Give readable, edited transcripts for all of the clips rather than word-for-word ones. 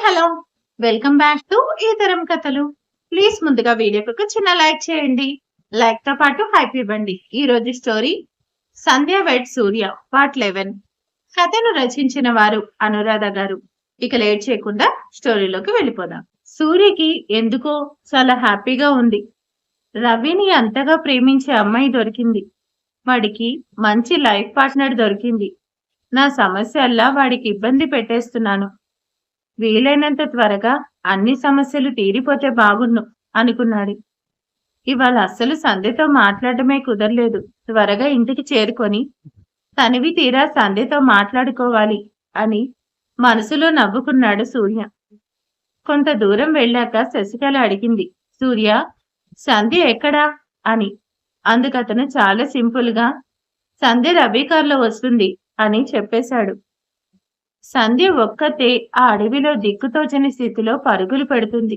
Hello! Welcome back to ఈ తరం కథలు. ప్లీజ్ ముందుగా వీడియోకి ఒక చిన్న లైక్ చేయండి. లైక్‌తో పాటు హైప్ ఇవ్వండి. ఈ రోజు స్టోరీ 'సంధ్య వెడ్ సూర్య' పార్ట్ 11. కథను రచించిన వారు అనురాధ గారు. ఇక లేట్ చేయకుండా స్టోరీలోకి వెళ్ళిపోదాం. సూర్యకి ఎందుకో చాలా హ్యాపీగా ఉంది. రవిని అంతగా ప్రేమించే అమ్మాయి దొరికింది. వాడికి మంచి లైఫ్ పార్ట్నర్ దొరికింది. నా సమస్యల్లా వాడికి ఇబ్బంది పెట్టేస్తున్నాను. వీలైనంత త్వరగా అన్ని సమస్యలు తీరిపోతే బాగున్ను అనుకున్నాడు. ఇవాళ అస్సలు సంధ్యతో మాట్లాడటమే కుదరలేదు. త్వరగా ఇంటికి చేరుకొని తనివి తీరా సంధ్యతో మాట్లాడుకోవాలి అని మనసులో నవ్వుకున్నాడు సూర్య. కొంత దూరం వెళ్ళాక శశికళ అడిగింది, సూర్య, సంధ్య ఎక్కడా అని. అందుకతను చాలా సింపుల్ గా సంధ్య రవి కార్లో వస్తుంది అని చెప్పేశాడు. సంధ్య ఒక్కతే ఆ అడవిలో దిక్కుతోచని స్థితిలో పరుగులు పెడుతుంది.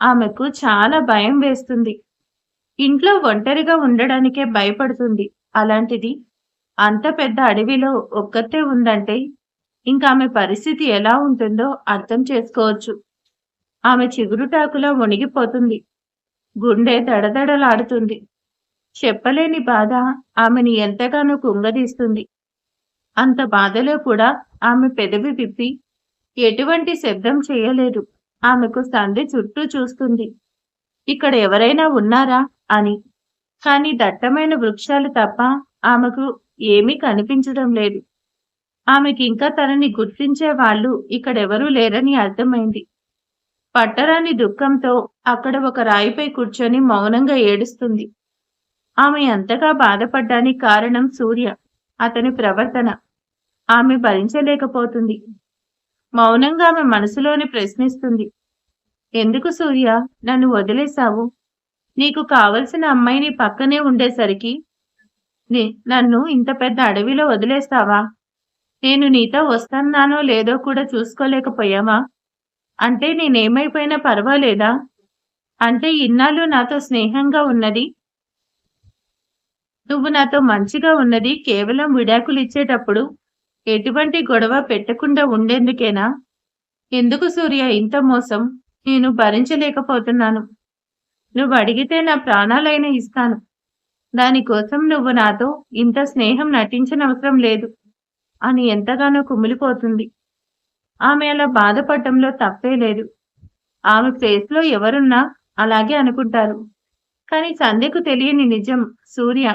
ఆమెకు చాలా భయం వేస్తుంది. ఇంట్లో ఒంటరిగా ఉండడానికే భయపడుతుంది. అలాంటిది అంత పెద్ద అడవిలో ఒక్కతే ఉందంటే ఇంకామె పరిస్థితి ఎలా ఉంటుందో అర్థం చేసుకోవచ్చు. ఆమె చిగురుటాకులా వణిగిపోతుంది. గుండె దడదడలాడుతుంది. చెప్పలేని బాధ ఆమెని ఎంతగానో కుంగదీస్తుంది. అంత బాధలో కూడా ఆమె పెదవి విప్పి ఎటువంటి శబ్దం చేయలేదు. ఆమెకు సంధ్య చుట్టూ చూస్తుంది. ఇక్కడ ఎవరైనా ఉన్నారా అని. కాని దట్టమైన వృక్షాలు తప్ప ఆమెకు ఏమీ కనిపించడం లేదు. ఆమెకి ఇంకా తనని గుర్తించే వాళ్ళు ఇక్కడెవరూ లేరని అర్థమైంది. పట్టరాని దుఃఖంతో అక్కడ ఒక రాయిపై కూర్చొని మౌనంగా ఏడుస్తుంది. ఆమె అంతగా బాధపడ్డానికి కారణం సూర్య, అతని ప్రవర్తన. ఆమె భరించలేకపోతుంది. మౌనంగా ఆమె మనసులోని ప్రశ్నిస్తుంది. ఎందుకు సూర్య నన్ను వదిలేశావు? నీకు కావలసిన అమ్మాయి నీ పక్కనే ఉండేసరికి నన్ను ఇంత పెద్ద అడవిలో వదిలేస్తావా? నేను నీతో వస్తున్నానో లేదో కూడా చూసుకోలేకపోయావా? అంటే నేనేమైపోయినా పర్వాలేదా? అంటే ఇన్నాళ్ళు నాతో స్నేహంగా ఉన్నది, నువ్వు నాతో మంచిగా ఉన్నది కేవలం విడాకులు ఇచ్చేటప్పుడు ఎటువంటి గొడవ పెట్టకుండా ఉండేందుకేనా? ఎందుకు సూర్య ఇంత మోసం? నేను భరించలేకపోతున్నాను. నువ్వు అడిగితే నా ప్రాణాలైనా ఇస్తాను. దానికోసం నువ్వు నాతో ఇంత స్నేహం నటించనవసరం లేదు అని ఎంతగానో కుమిలిపోతుంది. ఆమె అలా బాధపడటంలో తప్పే లేదు. ఆమె ప్లేస్లో ఎవరున్నా అలాగే అనుకుంటారు. కానీ సంధ్యకు తెలియని నిజం, సూర్య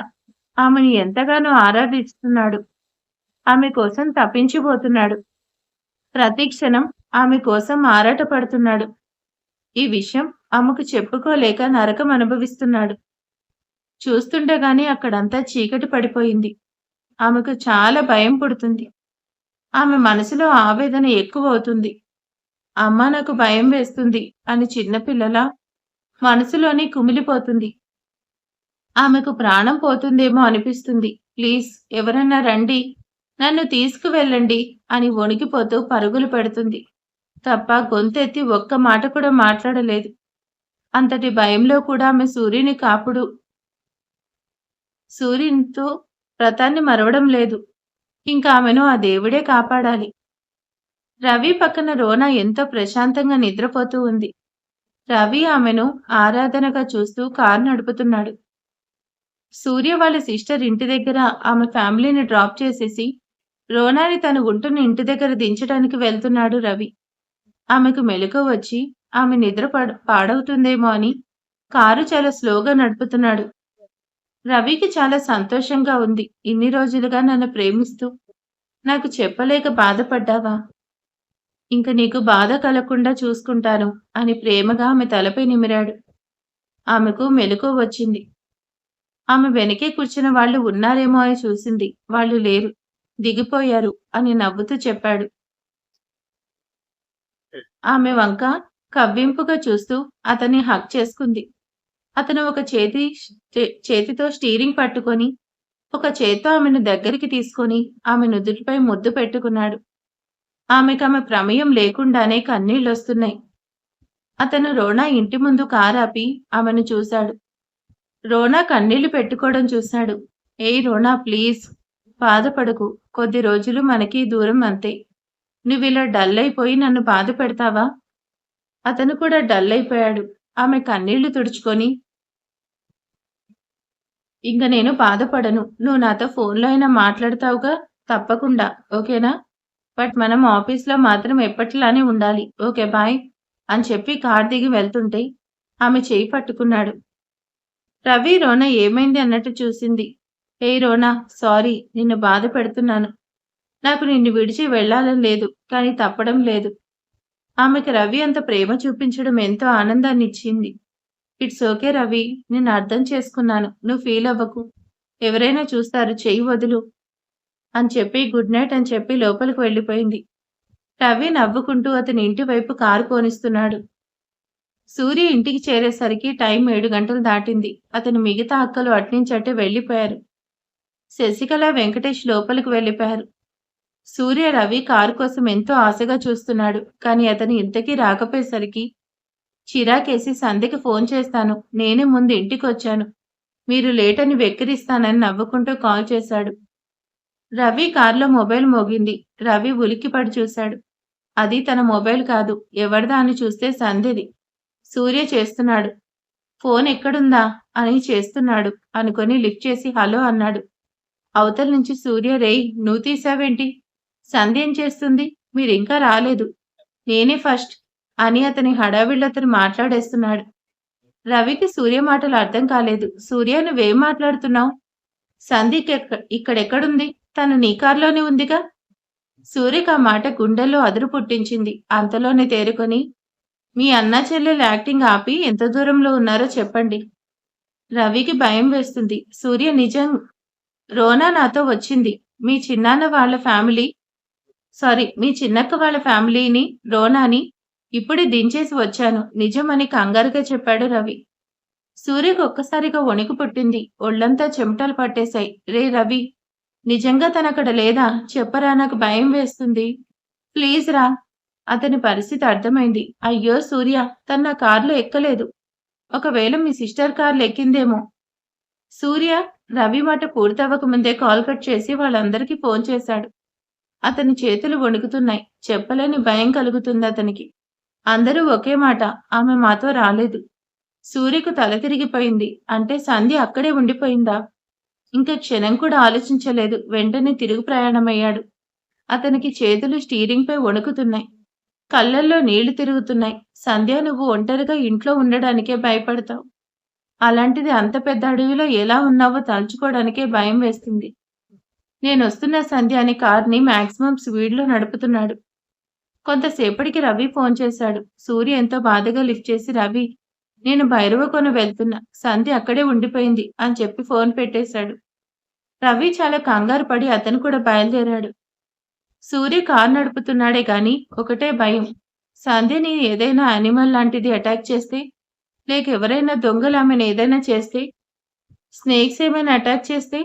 ఆమెను ఎంతగానో ఆరాధిస్తున్నాడు. ఆమె కోసం తప్పించిపోతున్నాడు. ప్రతి క్షణం ఆమె కోసం ఆరాటపడుతున్నాడు. ఈ విషయం ఆమెకు చెప్పుకోలేక నరకం అనుభవిస్తున్నాడు. చూస్తుండగానే అక్కడంతా చీకటి పడిపోయింది. ఆమెకు చాలా భయం పుడుతుంది. ఆమె మనసులో ఆవేదన ఎక్కువ అవుతుంది. అమ్మ నాకు భయం వేస్తుంది అని చిన్నపిల్లలా మనసులోని కుమిలిపోతుంది. ఆమెకు ప్రాణం పోతుందేమో అనిపిస్తుంది. ప్లీజ్ ఎవరన్నా రండి, నన్ను తీసుకువెళ్ళండి అని వణికిపోతూ పరుగులు పెడుతుంది. తప్ప గొంతెత్తి ఒక్క మాట కూడా మాట్లాడలేదు. అంతటి భయంలో కూడా ఆమె సూర్యునితో వ్రతాన్ని మరవడం లేదు. ఇంకా ఆమెను ఆ దేవుడే కాపాడాలి. రవి పక్కన రోనా ఎంతో ప్రశాంతంగా నిద్రపోతూ ఉంది. రవి ఆమెను ఆరాధనగా చూస్తూ కారు నడుపుతున్నాడు. సూర్య వాళ్ళ సిస్టర్ ఇంటి దగ్గర ఆమె ఫ్యామిలీని డ్రాప్ చేసేసి రోనాని తను ఉంటున్న ఇంటి దగ్గర దించడానికి వెళ్తున్నాడు రవి. ఆమెకు మెలకువ వచ్చి ఆమె నిద్ర పాడవుతుందేమో అని కారు చాలా స్లోగా నడుపుతున్నాడు. రవికి చాలా సంతోషంగా ఉంది. ఇన్ని రోజులుగా నన్ను ప్రేమిస్తూ నాకు చెప్పలేక బాధపడ్డావా? ఇంక నీకు బాధ కలగకుండా చూసుకుంటాను అని ప్రేమగా ఆమె తలపై నిమిరాడు. ఆమెకు మెలకువ వచ్చింది. ఆమె వెనకే కూర్చున్న వాళ్ళు ఉన్నారేమో అని చూసింది. వాళ్ళు లేరు, దిగిపోయారు అని నవ్వుతూ చెప్పాడు. ఆమె వంక కవ్వింపుగా చూస్తూ అతన్ని హగ్ చేసుకుంది. అతను ఒక చేతితో స్టీరింగ్ పట్టుకొని ఒక చేత్తో ఆమెను దగ్గరికి తీసుకొని ఆమె నుదుటిపై ముద్దు పెట్టుకున్నాడు. ఆమెకు ఆమె ప్రమేయం లేకుండానే కన్నీళ్లొస్తున్నాయి. అతను రోనా ఇంటి ముందు కారాపి ఆమెను చూశాడు. రోనా కన్నీళ్లు పెట్టుకోవడం చూశాడు. ఏయ్ రోనా, ప్లీజ్ బాధపడకు. కొద్ది రోజులు మనకి దూరం అంతే. నువ్విలా డల్ అయిపోయి నన్ను బాధ పెడతావా? అతను కూడా డల్ అయిపోయాడు. ఆమె కన్నీళ్లు తుడుచుకొని, ఇంక నేను బాధపడను. నువ్వు నాతో ఫోన్‌లో అయినా మాట్లాడతావుగా? తప్పకుండా. ఓకేనా? బట్ మనం ఆఫీస్‌లో మాత్రం ఎప్పటిలానే ఉండాలి. ఓకే బాయ్ అని చెప్పి కారు దిగి వెళ్తుంటే ఆమె చెయ్యి పట్టుకున్నాడు. రవి, రోనా ఏమైంది అన్నట్టు చూసింది. ఏయ్ రోనా, సారీ నిన్ను బాధ పెడుతున్నాను. నాకు నిన్ను విడిచి వెళ్ళాలని లేదు, కానీ తప్పడం లేదు. ఆమెకి రవి అంత ప్రేమ చూపించడం ఎంతో ఆనందాన్నిచ్చింది. ఇట్స్ ఓకే రవి, నేను అర్థం చేసుకున్నాను. నువ్వు ఫీల్ అవ్వకు. ఎవరైనా చూస్తారు, చెయ్యి వదులు అని చెప్పి గుడ్ నైట్ అని చెప్పి లోపలికి వెళ్ళిపోయింది. రవి నవ్వుకుంటూ అతని ఇంటి వైపు కారు పోనిస్తున్నాడు. సూర్య ఇంటికి చేరేసరికి టైం 7 గంటలు దాటింది. అతని మిగతా అక్కలు అట్నుంచటే వెళ్ళిపోయారు. శశికళ, వెంకటేష్ లోపలికి వెళ్ళిపోయారు. సూర్య రవి కారు కోసం ఎంతో ఆశగా చూస్తున్నాడు. కానీ అతను ఇంతకీ రాకపోయేసరికి చిరాకేసి సంధ్యకి ఫోన్ చేస్తాను, నేనే ముందు ఇంటికొచ్చాను, మీరు లేట్ అని వెక్కిరిస్తానని నవ్వుకుంటూ కాల్ చేశాడు. రవి కారులో మొబైల్ మోగింది. రవి ఉలిక్కిపడి చూశాడు. అది తన మొబైల్ కాదు. ఎవరిదా అని చూస్తే సంధ్యది. సూర్య చేస్తున్నాడు. ఫోన్ ఎక్కడుందా అని చేస్తున్నాడు అనుకొని లిఫ్ట్ చేసి హలో అన్నాడు. అవతల నుంచి సూర్య, రేయ్ నువ్వు తీసావేంటి? సంధ్య ఏం చేస్తుంది? మీరింకా రాలేదు, నేనే ఫస్ట్ అని అతని హడావిడిలో అతను మాట్లాడేస్తున్నాడు. రవికి సూర్య మాటలు అర్థం కాలేదు. సూర్య, నువ్వేం మాట్లాడుతున్నావు? సంధ్య ఇక్కడెక్కడుంది? తను నీ కారులోనే ఉందిగా. సూర్యకి ఆ మాట గుండెల్లో అదురు పుట్టించింది. అంతలోనే తేరుకొని, మీ అన్నా చెల్లెలు యాక్టింగ్ ఆపి ఎంత దూరంలో ఉన్నారో చెప్పండి. రవికి భయం వేస్తుంది. సూర్య, నిజం, రోనా నాతో వచ్చింది. మీ చిన్నాన్న వాళ్ళ ఫ్యామిలీ మీ చిన్నక్క వాళ్ళ ఫ్యామిలీని, రోనాని ఇప్పుడే దించేసి వచ్చాను, నిజమని కంగారుగా చెప్పాడు రవి. సూర్యకు ఒక్కసారిగా వణుకు పుట్టింది. ఒళ్లంతా చెమటలు పట్టేశాయి. రే రవి, నిజంగా తనక్కడ లేదా? చెప్పరా, నాకు భయం వేస్తుంది. ప్లీజ్ రా. అతని పరిస్థితి అర్థమైంది. అయ్యో సూర్య, తన నా కారులో ఎక్కలేదు. ఒకవేళ మీ సిస్టర్ కార్లో ఎక్కిందేమో. సూర్య రవి మాట పూర్తవ్వక ముందే కాల్ కట్ చేసి వాళ్ళందరికీ ఫోన్ చేశాడు. అతని చేతులు వణుకుతున్నాయి. చెప్పలేని భయం కలుగుతుంది అతనికి. అందరూ ఒకే మాట, ఆమె మాతో రాలేదు. సూర్యకు తల తిరిగిపోయింది. అంటే సంధ్య అక్కడే ఉండిపోయిందా? ఇంకా క్షణం కూడా ఆలోచించలేదు. వెంటనే తిరుగు ప్రయాణమయ్యాడు. అతనికి చేతులు స్టీరింగ్ పై వణుకుతున్నాయి. కళ్ళల్లో నీళ్లు తిరుగుతున్నాయి. సంధ్య, నువ్వు ఒంటరిగా ఇంట్లో ఉండడానికే భయపడతావు. అలాంటిది అంత పెద్ద అడవిలో ఎలా ఉన్నావో తలుచుకోవడానికే భయం వేస్తుంది. నేనొస్తున్న సంధ్య అని కార్ని మాక్సిమం స్పీడ్లో నడుపుతున్నాడు. కొంతసేపటికి రవి ఫోన్ చేశాడు. సూర్య ఎంతో బాధగా లిఫ్ట్ చేసి, రవి, నేను భైరవకొన వెళ్తున్నా, సంధ్య అక్కడే ఉండిపోయింది అని చెప్పి ఫోన్ పెట్టేశాడు. రవి చాలా కంగారు పడి అతను కూడా బయలుదేరాడు. సూర్య కారు నడుపుతున్నాడే గాని ఒకటే భయం. సంధ్యని ఏదైనా యానిమల్ లాంటిది అటాక్ చేస్తే, లేక ఎవరైనా దొంగలు ఆమెను ఏదైనా చేస్తే, స్నేక్స్ ఏమైనా అటాక్ చేస్తే,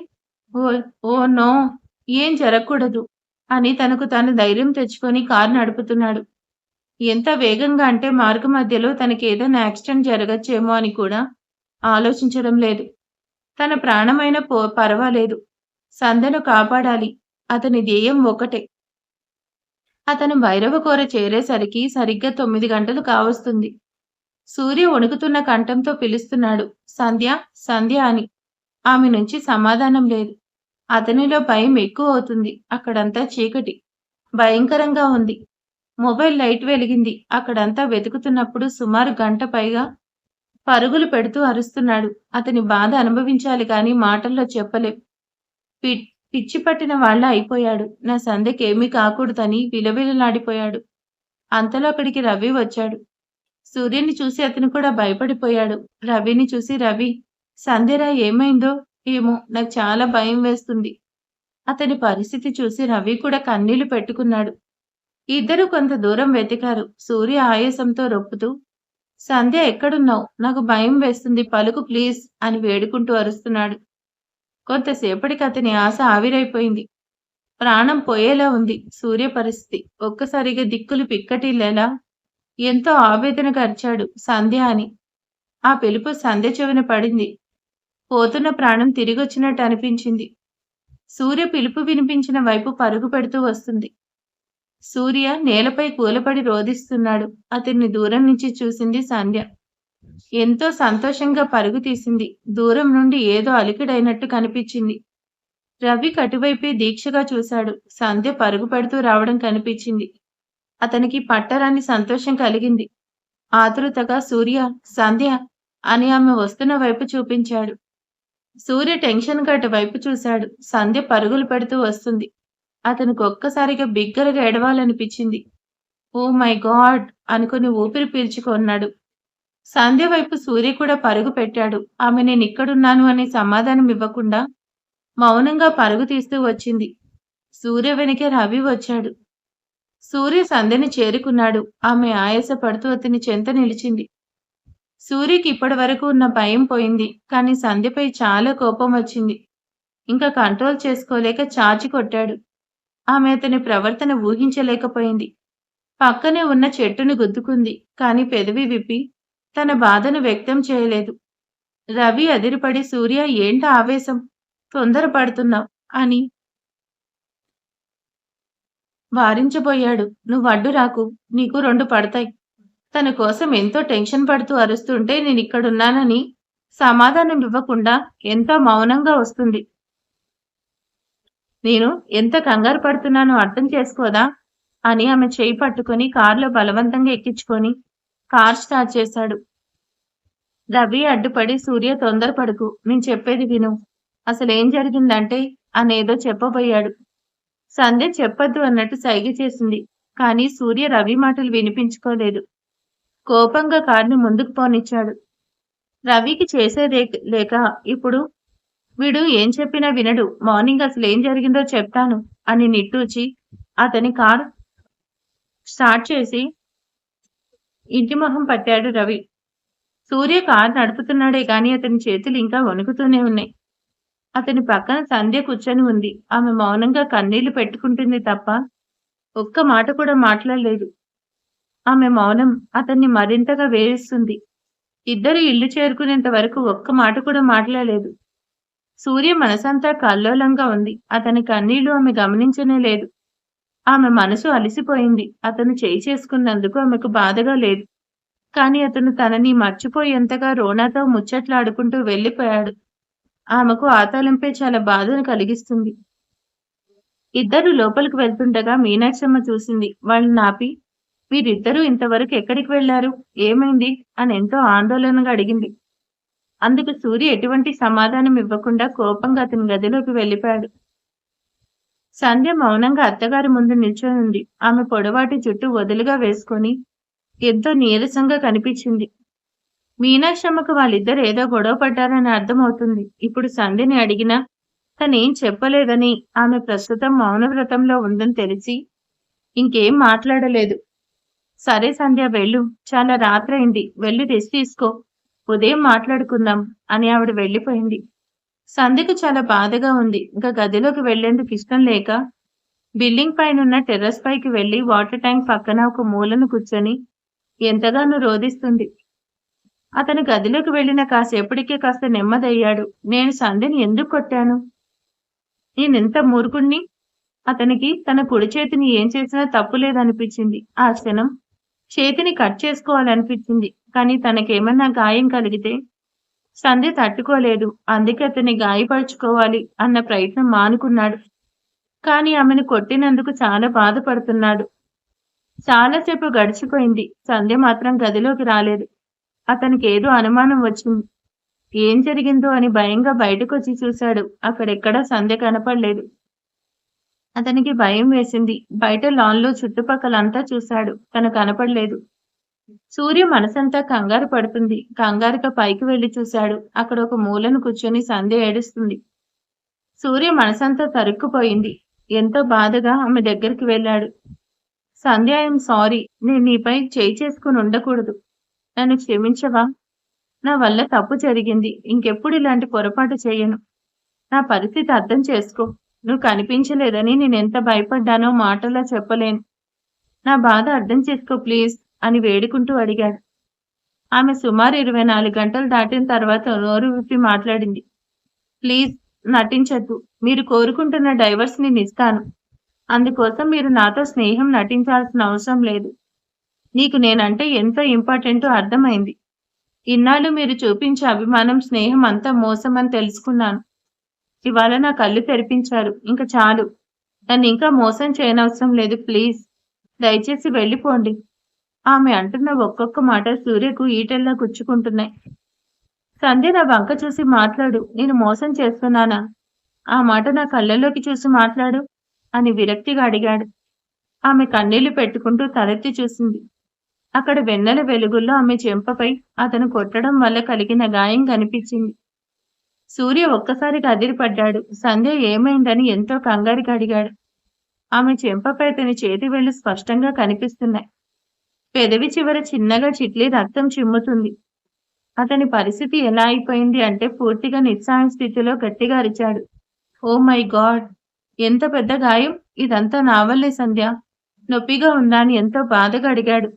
ఓ ఓ నో, ఏం జరగకూడదు అని తనకు తాను ధైర్యం తెచ్చుకొని కారు నడుపుతున్నాడు. ఎంత వేగంగా అంటే మార్గ మధ్యలో తనకి ఏదైనా యాక్సిడెంట్ జరగచ్చేమో అని కూడా ఆలోచించడం లేదు. తన ప్రాణమైన పర్వాలేదు, సంధ్యను కాపాడాలి. అతని ధ్యేయం ఒకటే. అతను భైరవకోర చేరేసరికి సరిగ్గా 9 గంటలు కావస్తుంది. సూర్య వణుకుతున్న కంఠంతో పిలుస్తున్నాడు, సంధ్య, సంధ్య అని. ఆమె నుంచి సమాధానం లేదు. అతనిలో భయం ఎక్కువ అవుతుంది. అక్కడంతా చీకటి, భయంకరంగా ఉంది. మొబైల్ లైట్ వెలిగింది. అక్కడంతా వెతుకుతున్నప్పుడు సుమారు గంట పైగా పరుగులు పెడుతూ అరుస్తున్నాడు. అతని బాధ అనుభవించాలి కానీ మాటల్లో చెప్పలేం. పిచ్చి పట్టిన వాళ్ళ అయిపోయాడు. నా సంధ్యకేమీ కాకూడదని విలవిలలాడిపోయాడు. అంతలో అక్కడికి రవి వచ్చాడు. సూర్యుని చూసి అతను కూడా భయపడిపోయాడు. రవిని చూసి, రవి, సంధ్యరా ఏమైందో ఏమో, నాకు చాలా భయం వేస్తుంది. అతని పరిస్థితి చూసి రవి కూడా కన్నీళ్లు పెట్టుకున్నాడు. ఇద్దరు కొంత దూరం వెతికారు. సూర్య ఆయాసంతో రొప్పుతూ, సంధ్య ఎక్కడున్నావు? నాకు భయం వేస్తుంది, పలుకు ప్లీజ్ అని వేడుకుంటూ అరుస్తున్నాడు. కొంతసేపటికి అతని ఆశ ఆవిరైపోయింది. ప్రాణం పోయేలా ఉంది సూర్య పరిస్థితి. ఒక్కసారిగా దిక్కులు పిక్కటిల్లేలా ఎంతో ఆవేదనగా అరిచాడు, సంధ్య అని. ఆ పిలుపు సంధ్య చెవిన పడింది. పోతున్న ప్రాణం తిరిగొచ్చినట్టు అనిపించింది. సూర్య పిలుపు వినిపించిన వైపు పరుగు పెడుతూ వస్తుంది. సూర్య నేలపై కూలపడి రోదిస్తున్నాడు. అతన్ని దూరం నుంచి చూసింది సంధ్య. ఎంతో సంతోషంగా పరుగు తీసింది. దూరం నుండి ఏదో అలికిడైనట్టు కనిపించింది. రవి కటువైపే దీక్షగా చూశాడు. సంధ్య పరుగు పెడుతూ రావడం కనిపించింది. అతనికి పట్టరాని సంతోషం కలిగింది. ఆతృతగా సూర్య, సంధ్య అని ఆమె వస్తున్న వైపు చూపించాడు. సూర్య టెన్షన్‌గా అటువైపు చూశాడు. సంధ్య పరుగులు పెడుతూ వస్తుంది. అతనికి ఒక్కసారిగా బిగ్గరగా ఏడవాలనిపించింది. ఓ మై గాడ్ అనుకుని ఊపిరి పీల్చుకున్నాడు. సంధ్య వైపు సూర్య కూడా పరుగు పెట్టాడు. ఆమె నేనిక్కడున్నాను అని సమాధానం ఇవ్వకుండా మౌనంగా పరుగు తీస్తూ వచ్చింది. సూర్య వెనకే రవి వచ్చాడు. సూర్య సంధ్యని చేరుకున్నాడు. ఆమె ఆయాసపడుతూ అతని చెంత నిలిచింది. సూర్యకి ఇప్పటి వరకు ఉన్న భయం పోయింది. కానీ సంధ్యపై చాలా కోపం వచ్చింది. ఇంకా కంట్రోల్ చేసుకోలేక చాచి కొట్టాడు. ఆమె అతని ప్రవర్తన ఊహించలేకపోయింది. పక్కనే ఉన్న చెట్టును గుద్దుకుంది. కానీ పెదవి విప్పి తన బాధను వ్యక్తం చేయలేదు. రవి అదిరిపడి సూర్య ఏంట ఆవేశం, తొందరపడుతున్నావు అని వారించబోయాడు. నువ్వడ్డు రాకు, నీకు 2 పడతాయి. తన కోసం ఎంతో టెన్షన్ పడుతూ అరుస్తుంటే నేనిక్కడున్నానని సమాధానం ఇవ్వకుండా ఎంతో మౌనంగా వస్తుంది. నేను ఎంత కంగారు పడుతున్నానో అర్థం చేసుకోదా అని ఆమె చేయి పట్టుకొని కారులో బలవంతంగా ఎక్కించుకొని కార్ స్టార్ట్ చేశాడు. రవి అడ్డుపడి సూర్య తొందరపడకు, నేను చెప్పేది విను, అసలేం జరిగిందంటే అనేదో చెప్పబోయాడు. సంధ్య చెప్పొద్దు అన్నట్టు సైగ చేసింది. కానీ సూర్య రవి మాటలు వినిపించుకోలేదు. కోపంగా కారుని ముందుకు పోనిచ్చాడు. రవికి చేసేదే లేక ఇప్పుడు వీడు ఏం చెప్పినా వినడు. మార్నింగ్ అసలేం జరిగిందో చెప్తాను అని నిట్టూర్చి అతని కార్ స్టార్ట్ చేసి ఇంటి మొహం పట్టాడు రవి. సూర్య కారు నడుపుతున్నాడే గాని అతని చేతులు ఇంకా వణుకుతూనే ఉన్నాయి. అతని పక్కన సంధ్య కూర్చొని ఉంది. ఆమె మౌనంగా కన్నీళ్లు పెట్టుకుంటుంది తప్ప ఒక్క మాట కూడా మాట్లాడలేదు. ఆమె మౌనం అతన్ని మరింతగా వేధిస్తుంది. ఇద్దరు ఇల్లు చేరుకునేంత వరకు ఒక్క మాట కూడా మాట్లాడలేదు. సూర్య మనసంతా కల్లోలంగా ఉంది. అతని కన్నీళ్లు ఆమె గమనించనే లేదు. ఆమె మనసు అలసిపోయింది. అతను చేయి చేసుకున్నందుకు ఆమెకు బాధగా లేదు. కానీ అతను తనని మర్చిపోయేంతగా రోనాతో ముచ్చట్లాడుకుంటూ వెళ్ళిపోయాడు. ఆమెకు ఆ తలంపే చాలా బాధను కలిగిస్తుంది. ఇద్దరు లోపలికి వెళ్తుండగా మీనాక్షమ్మ చూసింది. వాళ్ళని ఆపి, వీరిద్దరూ ఇంతవరకు ఎక్కడికి వెళ్లారు, ఏమైంది అని ఎంతో ఆందోళనగా అడిగింది. అందుకు సూర్య ఎటువంటి సమాధానం ఇవ్వకుండా కోపంగా అతని గదిలోకి వెళ్ళిపోయాడు. సంధ్య మౌనంగా అత్తగారి ముందు నిల్చొని ఉంది. ఆమె పొడవాటి జుట్టు వదులుగా వేసుకొని ఎంతో నీరసంగా కనిపించింది. మీనాక్షమ్మకు వాళ్ళిద్దరు ఏదో గొడవ పడ్డారని అర్థమవుతుంది. ఇప్పుడు సంధ్యని అడిగినా తనేం చెప్పలేదని, ఆమె ప్రస్తుతం మౌనవ్రతంలో ఉందని తెలిసి ఇంకేం మాట్లాడలేదు. సరే సంధ్య వెళ్ళు, చాలా రాత్రైంది, వెళ్ళి రెస్ట్ తీసుకో, ఉదయం మాట్లాడుకుందాం అని ఆవిడ వెళ్ళిపోయింది. సంధ్యకు చాలా బాధగా ఉంది. ఇంకా గదిలోకి వెళ్లేందుకు ఇష్టం లేక బిల్డింగ్ పైనున్న టెర్రస్ పైకి వెళ్లి వాటర్ ట్యాంక్ పక్కన ఒక మూలను కూర్చొని ఎంతగానో రోదిస్తుంది. అతను గదిలోకి వెళ్లిన కాసేపటికే కాస్త నెమ్మదయ్యాడు. నేను సంధ్యని ఎందుకు కొట్టాను? నేనెంత మూర్ఖుణ్ణి? అతనికి తన కుడి చేతిని ఏం చేసినా తప్పు లేదనిపించింది. ఆ క్షణం చేతిని కట్ చేసుకోవాలనిపించింది. కానీ తనకేమన్నా గాయం కలిగితే సంధ్య తట్టుకోలేదు. అందుకే అతన్ని గాయపరుచుకోవాలి అన్న ప్రయత్నం మానుకున్నాడు. కానీ ఆమెను కొట్టినందుకు చాలా బాధపడుతున్నాడు. చాలాసేపు గడిచిపోయింది. సంధ్య మాత్రం గదిలోకి రాలేదు. అతనికి ఏదో అనుమానం వచ్చింది. ఏం జరిగిందో అని భయంగా బయటకొచ్చి చూశాడు. అక్కడెక్కడా సంధ్య కనపడలేదు. అతనికి భయం వేసింది. బయట లాన్లో చుట్టుపక్కలంతా చూశాడు. తను కనపడలేదు. సూర్య మనసంతా కంగారు పడుతుంది. కంగారుగా పైకి వెళ్లి చూశాడు. అక్కడ ఒక మూలను కూర్చొని సంధ్య ఏడుస్తుంది. సూర్య మనసంతా తరుక్కుపోయింది. ఎంతో బాధగా ఆమె దగ్గరికి వెళ్ళాడు. సంధ్య, ఐఎమ్ సారీ, నేను నీపై చేయి చేసుకుని ఉండకూడదు, నన్ను క్షమించవా? నా వల్ల తప్పు జరిగింది. ఇంకెప్పుడు ఇలాంటి పొరపాటు చేయను. నా పరిస్థితి అర్థం చేసుకో. నువ్వు కనిపించలేదని నేనెంత భయపడ్డానో మాటల్లో చెప్పలేను. నా బాధ అర్థం చేసుకో ప్లీజ్ అని వేడుకుంటూ అడిగాడు. ఆమె సుమారు 24 గంటలు దాటిన తర్వాత నోరు విప్పి మాట్లాడింది. ప్లీజ్ నటించద్దు. మీరు కోరుకుంటున్న డైవర్స్ నేను ఇస్తాను. అందుకోసం మీరు నాతో స్నేహం నటించాల్సిన అవసరం లేదు. నీకు నేనంటే ఎంత ఇంపార్టెంటో అర్థమైంది. ఇన్నాళ్ళు మీరు చూపించే అభిమానం, స్నేహం అంతా మోసమని తెలుసుకున్నాను. ఇవాళ నా కళ్ళు తెరిపించారు. ఇంక చాలు. నన్నింకా మోసం చేయనవసరం లేదు ప్లీజ్. దయచేసి వెళ్ళిపోండి. ఆమె అంటున్న ఒక్కొక్క మాట సూర్యకు ఈటెల్లా గుచ్చుకుంటున్నాయి. సంధ్య నా వంక చూసి మాట్లాడు. నేను మోసం చేస్తున్నానా? ఆ మాట నా కళ్ళల్లోకి చూసి మాట్లాడు అని విరక్తిగా అడిగాడు. ఆమె కన్నీళ్లు పెట్టుకుంటూ తలెత్తి చూసింది. అక్కడ వెన్నెల వెలుగుల్లో ఆమె చెంపపై అతను కొట్టడం వల్ల కలిగిన గాయం కనిపించింది. సూర్య ఒక్కసారిగా అదిరిపడ్డాడు. సంధ్య ఏమైందని ఎంతో కంగారుగా అడిగాడు. ఆమె చెంపపై అతని చేతి వేళ్లు స్పష్టంగా కనిపిస్తున్నాయి. పెదవి చివర చిన్నగా చిట్లి రక్తం చిమ్ముతుంది. అతని పరిస్థితి ఎలా అయిపోయింది అంటే పూర్తిగా నిస్సహాయ స్థితిలో గట్టిగా అరిచాడు. Oh my god! ఎంత పెద్ద గాయం! ఇదంతా నా వల్లే సంధ్య. నొప్పిగా ఉందా అని ఎంతో బాధగా అడిగాడు.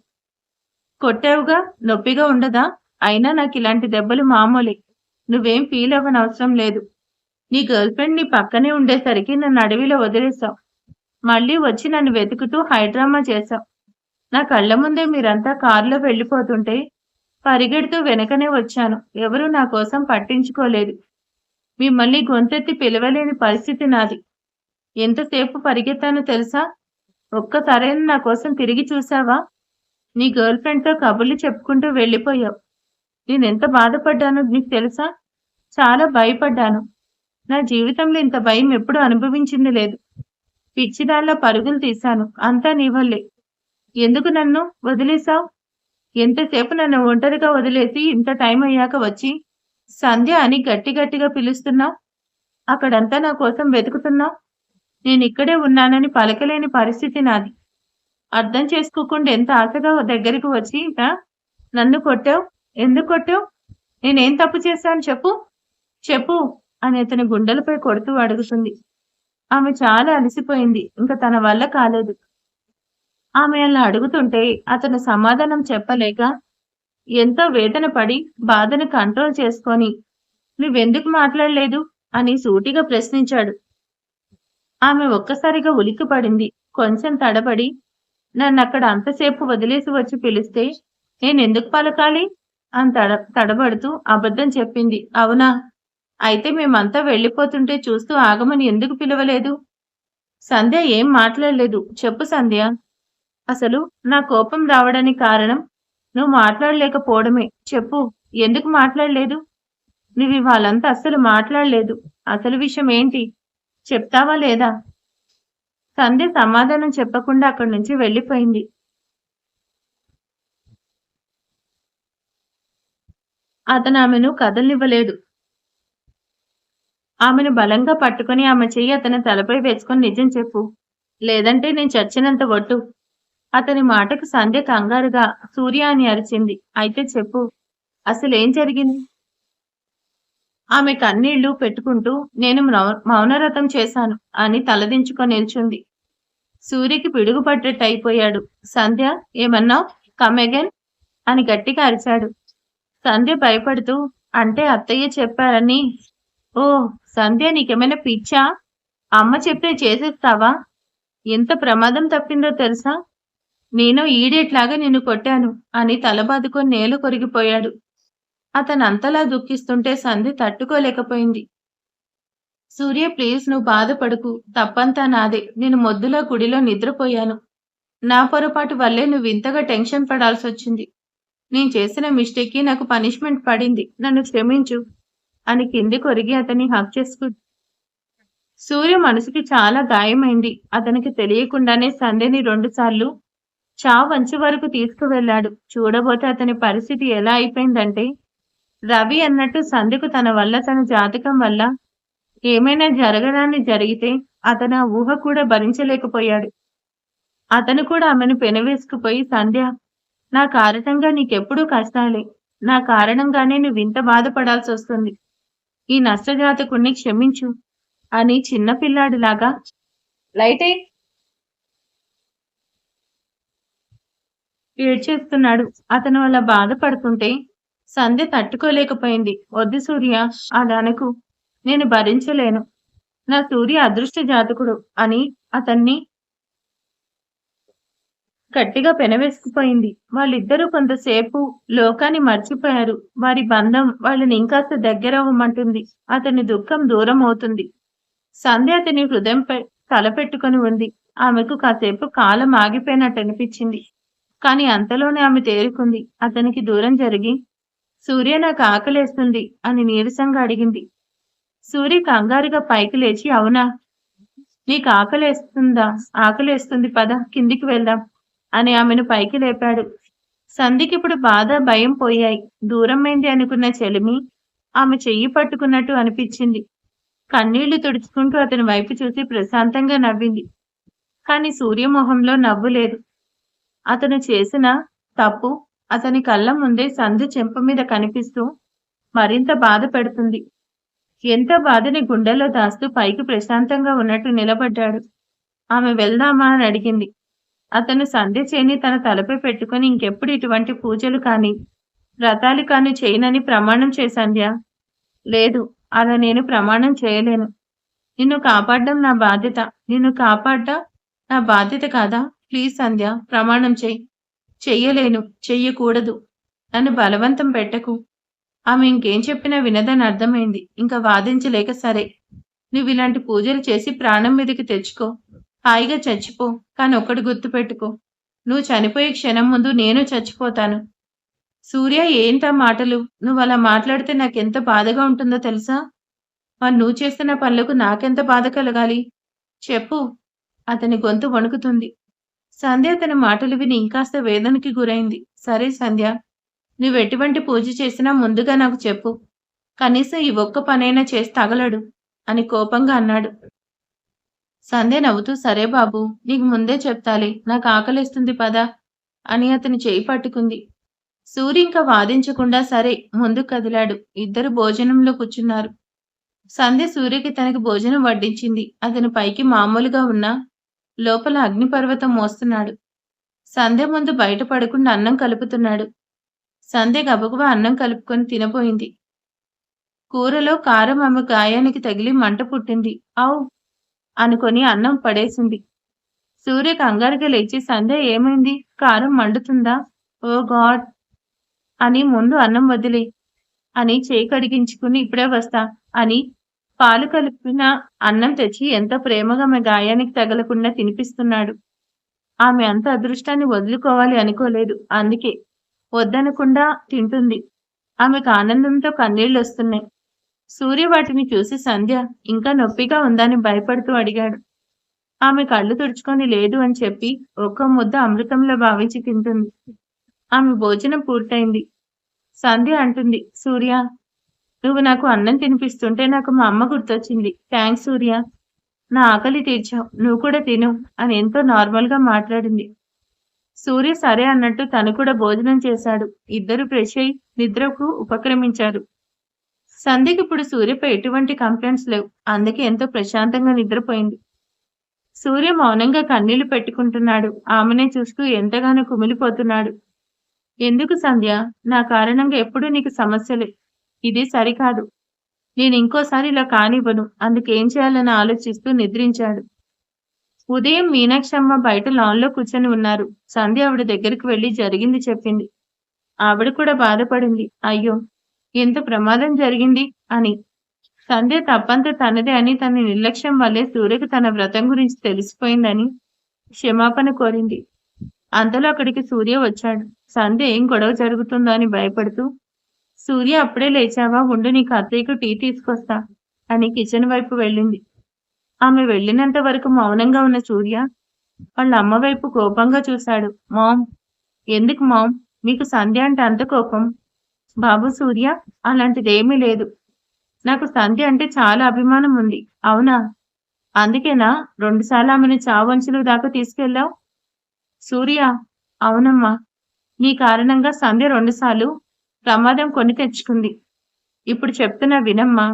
కొట్టావుగా, నొప్పిగా ఉండదా? అయినా నాకు ఇలాంటి దెబ్బలు మామూలే. నువ్వేం ఫీల్ అవ్వనవసరం లేదు. నీ గర్ల్ ఫ్రెండ్ నీ పక్కనే ఉండేసరికి నన్ను అడవిలో వదిలేశావు. మళ్ళీ వచ్చి నన్ను వెతుకుతూ హైడ్రామా చేశావు. నా కళ్ళ ముందే మీరంతా కారులో వెళ్ళిపోతుంటే పరిగెడుతూ వెనకనే వచ్చాను. ఎవరూ నా కోసం పట్టించుకోలేదు. మిమ్మల్ని గొంతెత్తి పిలవలేని పరిస్థితి నాది. ఎంతసేపు పరిగెత్తానో తెలుసా? ఒక్కసారైనా నా కోసం తిరిగి చూసావా? నీ గర్ల్ ఫ్రెండ్తో కబుర్లు చెప్పుకుంటూ వెళ్ళిపోయావు. నేనెంత బాధపడ్డానో నీకు తెలుసా? చాలా భయపడ్డాను. నా జీవితంలో ఇంత భయం ఎప్పుడూ అనుభవించింది లేదు. పిచ్చిదాల్లా పరుగులు తీశాను. అంతా నీ వల్లే. ఎందుకు నన్ను వదిలేశావు? ఎంతసేపు నన్ను ఒంటరిగా వదిలేసి ఇంత టైం అయ్యాక వచ్చి సంధ్య అని గట్టి గట్టిగా పిలుస్తున్నావు. అక్కడంతా నా కోసం వెతుకుతున్నావు. నేనిక్కడే ఉన్నానని పలకలేని పరిస్థితి నాది. అర్థం చేసుకోకుండా ఎంత ఆశగా దగ్గరికి వచ్చి నన్ను కొట్టావు. ఎందుకు కొట్టావు? నేనేం తప్పు చేశాను చెప్పు, చెప్పు అని అతని గుండెలపై కొడుతూ అడుగుతుంది. ఆమె చాలా అలసిపోయింది. ఇంకా తన వల్ల కాలేదు. ఆమె అలా అడుగుతుంటే అతను సమాధానం చెప్పలేక ఎంతో వేదన పడి బాధను కంట్రోల్ చేసుకొని నువ్వెందుకు మాట్లాడలేదు అని సూటిగా ప్రశ్నించాడు. ఆమె ఒక్కసారిగా ఉలిక్కిపడింది. కొంచెం తడబడి నన్నక్కడ అంతసేపు వదిలేసి వచ్చి పిలిస్తే నేనెందుకు పలకాలి అని తడబడుతూ అబద్ధం చెప్పింది. అవునా? అయితే మేమంతా వెళ్ళిపోతుంటే చూస్తూ ఆగమని ఎందుకు పిలవలేదు? సంధ్య ఏం మాట్లాడలేదు. చెప్పు సంధ్య. అసలు నా కోపం రావడానికి కారణం నువ్వు మాట్లాడలేకపోవడమే. చెప్పు, ఎందుకు మాట్లాడలేదు? నువ్వు ఇవాళంతా అస్సలు మాట్లాడలేదు. అసలు విషయం ఏంటి చెప్తావా లేదా? సంధ్య సమాధానం చెప్పకుండా అక్కడి నుంచి వెళ్ళిపోయింది. అతను ఆమెను కదలనివ్వలేదు. ఆమెను బలంగా పట్టుకుని ఆమె చెయ్యి అతని తలపై వేసుకొని నిజం చెప్పు, లేదంటే నేను చచ్చినంత ఒట్టు. అతని మాటకు సంధ్య కంగారుగా సూర్య అని అరిచింది. అయితే చెప్పు, అసలేం జరిగింది? ఆమె కన్నీళ్లు పెట్టుకుంటూ నేను మౌనరథం చేశాను అని తలదించుకొని నిల్చుంది. సూర్యకి పిడుగు పడ్డట్టు అయిపోయాడు. సంధ్య, ఏమన్నావు? కమ్ అగైన్ అని గట్టిగా అరిచాడు. సంధ్య భయపడుతూ, అంటే అత్తయ్య చెప్పారని. ఓ సంధ్య, నీకేమైనా పిచ్చా? అమ్మ చెప్తే చేసేస్తావా? ఎంత ప్రమాదం తప్పిందో తెలుసా? నేను ఈడేట్ లాగా నిన్ను కొట్టాను అని తల బాదుకొని నేల కొరిగిపోయాడు. అతను అంతలా దుఃఖిస్తుంటే సంధ్య తట్టుకోలేకపోయింది. సూర్య ప్లీజ్, నువ్వు బాధపడకు. తప్పంతా నాదే. నేను మొద్దులో గుడిలో నిద్రపోయాను. నా పొరపాటు వల్లే నువ్వు ఇంతగా టెన్షన్ పడాల్సొచ్చింది. నేను చేసిన మిస్టేక్కి నాకు పనిష్మెంట్ పడింది. నన్ను క్షమించు అని కింది కొరిగి అతన్ని హక్ చేసుకు. సూర్య మనసుకి చాలా గాయమైంది. అతనికి తెలియకుండానే సంధ్యని 2 సార్లు చావంచు వరకు తీసుకువెళ్ళాడు. చూడబోతే అతని పరిస్థితి ఎలా అయిపోయిందంటే రవి అన్నట్టు సంధ్యకు తన వల్ల, తన జాతకం వల్ల ఏమైనా జరగడాన్ని జరిగితే అతను ఆ ఊహ కూడా భరించలేకపోయాడు. అతను కూడా ఆమెను పెనవేసుకుపోయి, సంధ్య, నా కారణంగా నీకెప్పుడూ కష్టాలే. నా కారణంగానే నువ్వింత బాధపడాల్సి వస్తుంది. ఈ నష్టజాతకుణ్ణి క్షమించు అని చిన్నపిల్లాడిలాగా లైటే ఏడ్చేస్తున్నాడు. అతను అలా బాధపడుతుంటే సంధ్య తట్టుకోలేకపోయింది. వద్దు సూర్య, అలా అనకు. నేను భరించలేను. నా సూర్య అదృష్ట జాతకుడు అని అతన్ని గట్టిగా పెనవేసుకుపోయింది. వాళ్ళిద్దరూ కొంతసేపు లోకాన్ని మర్చిపోయారు. వారి బంధం వాళ్ళని ఇంకాస్త దగ్గరవ్వమంటుంది. అతని దుఃఖం దూరం అవుతుంది. సంధ్య అతని హృదయంపై తలపెట్టుకొని ఉంది. ఆమెకు కాసేపు కాలం ఆగిపోయినట్టు అనిపించింది. కాని అంతలోనే ఆమె తేరుకుంది. అతనికి దూరం జరిగి, సూర్య నాకు ఆకలేస్తుంది అని నీరసంగా అడిగింది. సూర్య కంగారుగా పైకి లేచి, అవునా, నీకు ఆకలేస్తుందా? ఆకలేస్తుంది, పద కిందికి వెళ్దాం అని ఆమెను పైకి లేపాడు. సంధికిప్పుడు బాధ, భయం పోయాయి. దూరమైంది అనుకున్న చెలిమి ఆమె చెయ్యి పట్టుకున్నట్టు అనిపించింది. కన్నీళ్లు తుడుచుకుంటూ అతని వైపు చూసి ప్రశాంతంగా నవ్వింది. కాని సూర్యమొహంలో నవ్వు లేదు. అతను చేసిన తప్పు అతని కళ్ళ ముందే సంధి చెంప మీద కనిపిస్తూ మరింత బాధ పెడుతుంది. ఎంత బాధని గుండెల్లో దాస్తూ పైకి ప్రశాంతంగా ఉన్నట్టు నిలబడ్డాడు. ఆమె వెళ్దామా అని అడిగింది. అతను సంధ్య చేని తన తలపై పెట్టుకుని, ఇంకెప్పుడు ఇటువంటి పూజలు కాని వ్రతాలు కాని చేయనని ప్రమాణం చేశాంధ్య. లేదు, అలా నేను ప్రమాణం చేయలేను. నిన్ను కాపాడడం నా బాధ్యత. నిన్ను కాపాడ్డా నా బాధ్యత కాదా? ప్లీజ్ సంధ్య, ప్రమాణం చెయ్యి. చెయ్యలేను, చెయ్యకూడదు. నన్ను బలవంతం పెట్టకు. ఆమె ఇంకేం చెప్పినా వినదని అర్థమైంది. ఇంకా వాదించలేక, సరే, నువ్వు ఇలాంటి పూజలు చేసి ప్రాణం మీదకి తెచ్చుకో, హాయిగా చచ్చిపో. కానీ ఒక్కటి గుర్తుపెట్టుకో, నువ్వు చనిపోయే క్షణం ముందు నేను చచ్చిపోతాను. సూర్య, ఏంటా మాటలు? నువ్వు అలా మాట్లాడితే నాకెంత బాధగా ఉంటుందో తెలుసా? మరి నువ్వు చేస్తున్న పనులకు నాకెంత బాధ కలగాలి? చెప్పు. అతని గొంతు వణుకుతుంది. సంధ్య అతని మాటలు విని ఇంకాస్త వేదనకి గురైంది. సరే సంధ్య, నువ్వెటువంటి పూజ చేసినా ముందుగా నాకు చెప్పు. కనీసం ఈ ఒక్క పనైనా చేసి తగలడు అని కోపంగా అన్నాడు. సంధ్య నవ్వుతూ, సరే బాబు, నీకు ముందే చెప్తాలే, నాకు ఆకలిస్తుంది పద అని అతని చేయి పట్టుకుంది. సూర్య ఇంకా వాదించకుండా సరే ముందుకు కదిలాడు. ఇద్దరు భోజనంలో కూర్చున్నారు. సంధ్య సూర్యకి తనకి భోజనం వడ్డించింది. అతని పైకి మామూలుగా ఉన్నా లోపల అగ్నిపర్వతం మోస్తున్నాడు. సంధ్య ముందు బయట పడకుండా అన్నం కలుపుతున్నాడు. సంధ్య గబగబా అన్నం కలుపుకొని తినబోయింది. కూరలో కారం ఆమె గాయానికి తగిలి మంట పుట్టింది. ఔ అనుకొని అన్నం పడేసింది. సూర్య కంగారుగా లేచి, సంధ్య ఏమైంది? కారం మండుతుందా? ఓ గాడ్ అని ముందు అన్నం వదిలే అని చేయి కడిగించుకుని ఇప్పుడే వస్తా అని పాలు కలిపిన అన్నం తెచ్చి ఎంత ప్రేమగా ఆమె గాయానికి తగలకుండా తినిపిస్తున్నాడు. ఆమె అంత అదృష్టాన్ని వదులుకోవాలి అనుకోలేదు. అందుకే వద్దనకుండా తింటుంది. ఆమెకు ఆనందంతో కన్నీళ్లు వస్తున్నాయి. సూర్య వాటిని చూసి, సంధ్య ఇంకా నొప్పిగా ఉందని భయపడుతూ అడిగాడు. ఆమె కళ్ళు తుడుచుకొని లేదు అని చెప్పి ఒక్క ముద్ద అమృతంలో భావించి తింటుంది. ఆమె భోజనం పూర్తయింది. సంధ్య అంటుంది, సూర్య, నువ్వు నాకు అన్నం తినిపిస్తుంటే నాకు మా అమ్మ గుర్తొచ్చింది. థ్యాంక్స్ సూర్య, నా ఆకలి తీర్చావు, నువ్వు కూడా తిను అని ఎంతో నార్మల్ గా మాట్లాడింది. సూర్య సరే అన్నట్టు తను కూడా భోజనం చేశాడు. ఇద్దరు ఫ్రెష్ అయి నిద్రకు ఉపక్రమించారు. సంధ్యకి ఇప్పుడు సూర్యపై ఎటువంటి కంప్లైంట్స్ లేవు. అందుకే ఎంతో ప్రశాంతంగా నిద్రపోయింది. సూర్య మౌనంగా కన్నీళ్లు పెట్టుకుంటున్నాడు. ఆమెనే చూస్తూ ఎంతగానో కుమిలిపోతున్నాడు. ఎందుకు సంధ్య? నా కారణంగా ఎప్పుడూ నీకు సమస్యలే. ఇది సరికాదు. నేను ఇంకోసారి ఇలా కానివ్వను. అందుకేం చేయాలని ఆలోచిస్తూ నిద్రించాడు. ఉదయం మీనాక్షమ్మ బయట లాన్లో కూర్చొని ఉన్నారు. సంధ్య ఆవిడ దగ్గరికి వెళ్లి జరిగింది చెప్పింది. ఆవిడ కూడా బాధపడింది. అయ్యో, ఎంత ప్రమాదం జరిగింది అని. సంధ్య తప్పంతా తనదే అని, తన నిర్లక్ష్యం వల్లే సూర్యకు తన వ్రతం గురించి తెలిసిపోయిందని క్షమాపణ కోరింది. అంతలో అక్కడికి సూర్య వచ్చాడు. సంధ్య ఏం గొడవ జరుగుతుందో అని భయపడుతూ, సూర్య అప్పుడే లేచావా? ఉండు, నీకు అత్తయ్యకు టీ తీసుకొస్తా అని కిచెన్ వైపు వెళ్ళింది. ఆమె వెళ్ళినంత వరకు మౌనంగా ఉన్న సూర్య వాళ్ళ అమ్మ వైపు కోపంగా చూశాడు. మామ్, ఎందుకు మామ్ మీకు సంధ్య అంటే అంత కోపం? బాబు సూర్య, అలాంటిదేమీ లేదు. నాకు సంధ్య అంటే చాలా అభిమానం ఉంది. అవునా? అందుకేనా 2 సార్లు ఆమెను చావంచులు దాకా తీసుకెళ్ళావు? సూర్య, అవునమ్మా, నీ కారణంగా సంధ్య 2 సార్లు ప్రమాదం కొని తెచ్చుకుంది. ఇప్పుడు చెప్తున్నా వినమ్మా.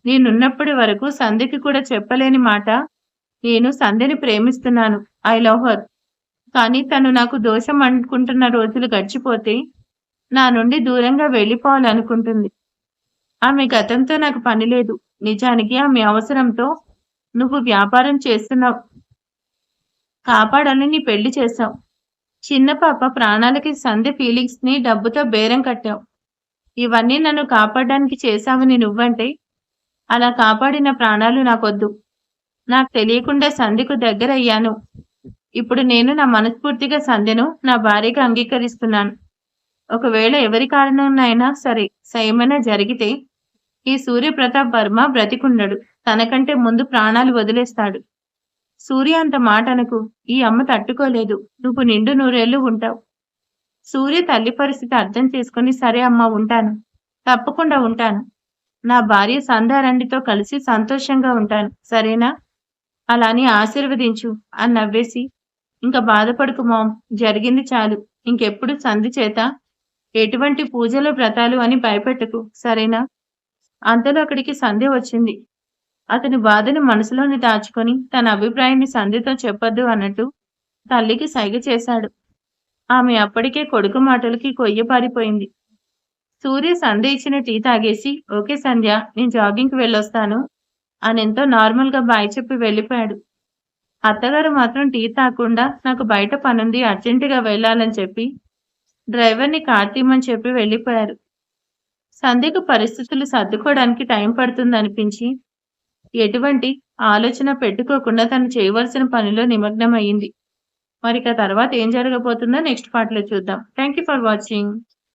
నేనున్నప్పటి వరకు సంధ్యకి కూడా చెప్పలేని మాట, నేను సంధ్యని ప్రేమిస్తున్నాను. I love her. కానీ తను నాకు దోషం అనుకుంటున్న రోజులు గడిచిపోతే నా నుండి దూరంగా వెళ్ళిపోవాలనుకుంటుంది. ఆమె గతంతో నాకు పని లేదు. నిజానికి ఆమె అవసరంతో నువ్వు వ్యాపారం చేస్తున్నావు. కాపాడాలని నీ పెళ్లి చేశావు. చిన్న పాప ప్రాణాలకి సంధ్య ఫీలింగ్స్ ని డబ్బుతో బేరం కట్టావు. ఇవన్నీ నన్ను కాపాడడానికి చేశావని నువ్వంటే అలా కాపాడిన ప్రాణాలు నాకొద్దు. నాకు తెలియకుండా సంధ్యకు దగ్గరయ్యాను. ఇప్పుడు నేను నా మనస్ఫూర్తిగా సంధ్యను నా భార్యగా అంగీకరిస్తున్నాను. ఒకవేళ ఎవరి కారణంనైనా సరే ఏమైనా జరిగితే ఈ సూర్యప్రతాప్ వర్మ బ్రతికుండడు. తనకంటే ముందు ప్రాణాలు వదిలేస్తాడు. సూర్య అంత మాట అనకు. ఈ అమ్మ తట్టుకోలేదు. నువ్వు నిండు నూరేళ్లు ఉంటావు. సూర్య తల్లి పరిస్థితి అర్థం చేసుకుని సరే అమ్మా ఉంటాను. తప్పకుండా ఉంటాను. నా భార్య సంధ్యారండితో కలిసి సంతోషంగా ఉంటాను. సరేనా? అలా అని ఆశీర్వదించు అని నవ్వేసి, ఇంకా బాధపడుకు మామ్, జరిగింది చాలు. ఇంకెప్పుడు సంధి చేత ఎటువంటి పూజలు వ్రతాలు అని భయపెట్టకు. సరేనా? అంతలో అక్కడికి సంధ్య వచ్చింది. అతని బాధను మనసులోని దాచుకొని తన అభిప్రాయాన్ని సంధ్యతో చెప్పొద్దు అన్నట్టు తల్లికి సైగ చేశాడు. ఆమె అప్పటికే కొడుకు మాటలకి కొయ్యపారిపోయింది. సూర్య సంధ్య ఇచ్చిన టీ తాగేసి, ఓకే సంధ్య, నేను జాగింగ్కి వెళ్ళొస్తాను అని ఎంతో నార్మల్ గా బాయ్ చెప్పి వెళ్ళిపోయాడు. అత్తగారు మాత్రం టీ తాగకుండా నాకు బయట పనుంది, అర్జెంటుగా వెళ్ళాలని చెప్పి డ్రైవర్ని కార్ తీయమని చెప్పి వెళ్ళిపోయారు. సంధ్యకు పరిస్థితులు సర్దుకోవడానికి టైం పడుతుందనిపించి ఎటువంటి ఆలోచన పెట్టుకోకుండా తను చేయవలసిన పనిలో నిమగ్నం అయ్యింది. మరి తర్వాత ఏం జరగబోతుందో నెక్స్ట్ పార్ట్ లో చూద్దాం. Thank you for watching.